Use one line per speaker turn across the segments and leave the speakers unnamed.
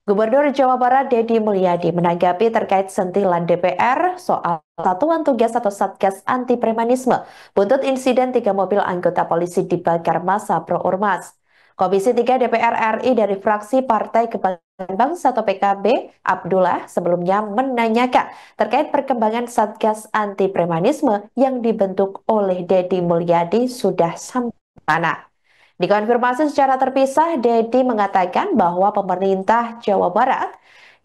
Gubernur Jawa Barat Deddy Mulyadi menanggapi terkait sentilan DPR soal Satuan Tugas atau Satgas Anti Premanisme buntut insiden 3 mobil anggota polisi dibakar massa pro-ormas. Komisi 3 DPR RI dari fraksi Partai Kebangkitan Bangsa atau PKB, Abdullah, sebelumnya menanyakan terkait perkembangan Satgas Anti Premanisme yang dibentuk oleh Deddy Mulyadi sudah sampai mana. Dikonfirmasi secara terpisah, Deddy mengatakan bahwa pemerintah Jawa Barat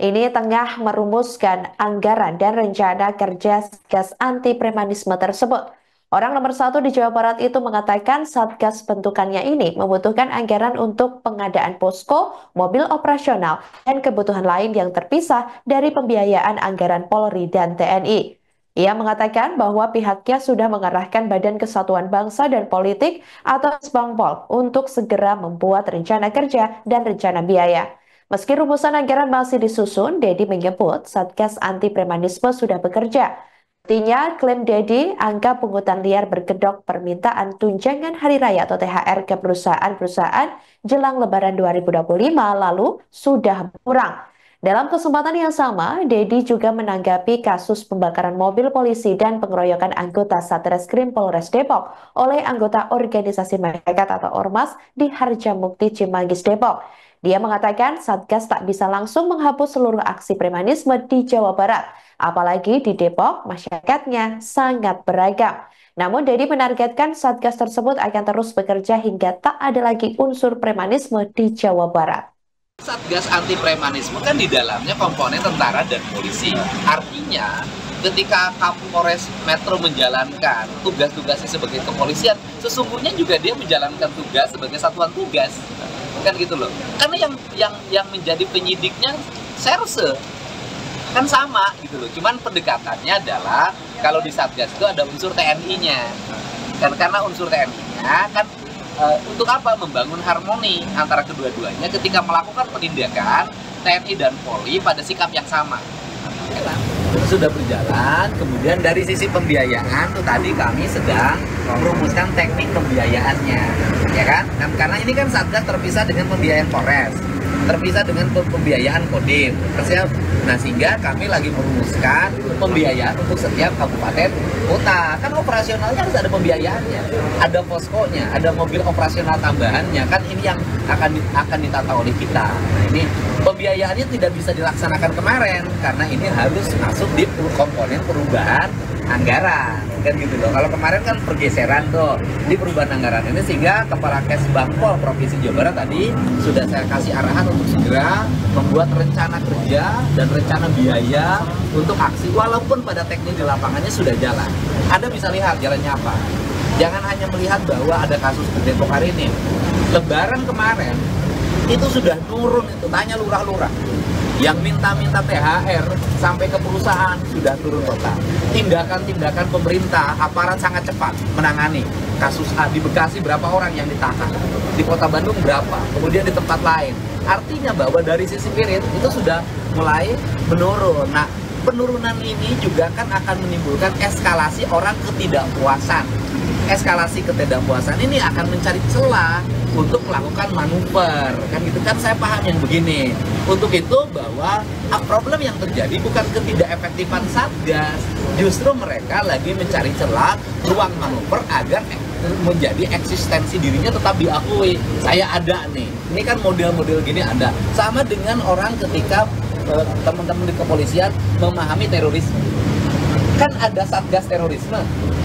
ini tengah merumuskan anggaran dan rencana kerja Satgas Anti Premanisme tersebut. Orang nomor 1 di Jawa Barat itu mengatakan Satgas bentukannya ini membutuhkan anggaran untuk pengadaan posko, mobil operasional, dan kebutuhan lain yang terpisah dari pembiayaan anggaran Polri dan TNI. Ia mengatakan bahwa pihaknya sudah mengarahkan Badan Kesatuan Bangsa dan Politik atau Bangpol untuk segera membuat rencana kerja dan rencana biaya. Meski rumusan anggaran masih disusun, Deddy menyebut Satgas Anti Premanisme sudah bekerja. Artinya, klaim Deddy, angka pungutan liar berkedok permintaan tunjangan hari raya atau THR ke perusahaan-perusahaan jelang Lebaran 2025 lalu sudah berkurang. Dalam kesempatan yang sama, Deddy juga menanggapi kasus pembakaran mobil polisi dan pengeroyokan anggota Satreskrim Polres Depok oleh anggota organisasi masyarakat atau Ormas di Harjamukti, Cimanggis, Depok. Dia mengatakan Satgas tak bisa langsung menghapus seluruh aksi premanisme di Jawa Barat. Apalagi di Depok, masyarakatnya sangat beragam. Namun Deddy menargetkan Satgas tersebut akan terus bekerja hingga tak ada lagi unsur premanisme di Jawa Barat.
Satgas Anti Premanisme kan di dalamnya komponen tentara dan polisi. Artinya ketika Kapolres Metro menjalankan tugas-tugasnya sebagai kepolisian, sesungguhnya juga dia menjalankan tugas sebagai satuan tugas. Kan gitu loh. Karena yang menjadi penyidiknya Serse kan sama gitu loh. Cuman pendekatannya adalah kalau di Satgas itu ada unsur TNI-nya. Dan karena unsur TNI-nya kan untuk apa? Membangun harmoni antara kedua-duanya ketika melakukan penindakan TNI dan Polri pada sikap yang sama. Sudah berjalan, kemudian dari sisi pembiayaan tuh tadi kami sedang merumuskan teknik pembiayaannya, ya kan? Karena ini kan Satgas terpisah dengan pembiayaan Polres, terpisah dengan pembiayaan Kodim. Nah, sehingga kami lagi merumuskan pembiayaan untuk setiap kabupaten kota. Kan operasionalnya harus ada pembiayaannya, ada poskonya, ada mobil operasional tambahannya. Kan ini yang akan ditata oleh kita. Nah, ini pembiayaannya tidak bisa dilaksanakan kemarin karena ini harus masuk di komponen perubahan anggaran, kan gitu loh. Kalau kemarin kan pergeseran tuh di perubahan anggaran ini, sehingga Kepala Kesbangpol Provinsi Jawa Barat tadi sudah saya kasih arahan untuk segera membuat rencana kerja dan rencana biaya untuk aksi, walaupun pada teknik di lapangannya sudah jalan. Anda bisa lihat jalannya apa. Jangan hanya melihat bahwa ada kasus di Depok hari ini. Lebaran kemarin itu sudah turun, itu tanya lurah-lurah yang minta THR sampai ke perusahaan sudah turun total. Tindakan-tindakan pemerintah, aparat sangat cepat menangani. Kasus A di Bekasi berapa orang yang ditahan, di Kota Bandung berapa, kemudian di tempat lain. Artinya bahwa dari sisi spirit itu sudah mulai menurun. Nah, penurunan ini juga kan akan menimbulkan eskalasi orang ketidakpuasan. Eskalasi ketidakpuasan ini akan mencari celah untuk melakukan manuver, kan gitu kan. Saya paham yang begini. Untuk itu bahwa problem yang terjadi bukan ketidakefektifan Satgas, justru mereka lagi mencari celah ruang manuver agar menjadi eksistensi dirinya tetap diakui. Saya ada nih. Ini kan model-model gini ada. Sama dengan orang ketika teman-teman di kepolisian memahami terorisme. Kan ada Satgas terorisme,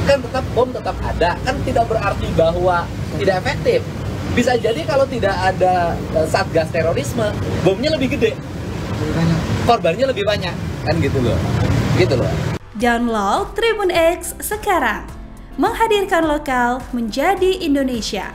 kan tetap bom tetap ada, kan tidak berarti bahwa tidak efektif. Bisa jadi kalau tidak ada Satgas terorisme, bomnya lebih gede, korbannya lebih banyak, kan gitu loh. Gitu loh.
Download Tribun X sekarang, menghadirkan lokal menjadi Indonesia.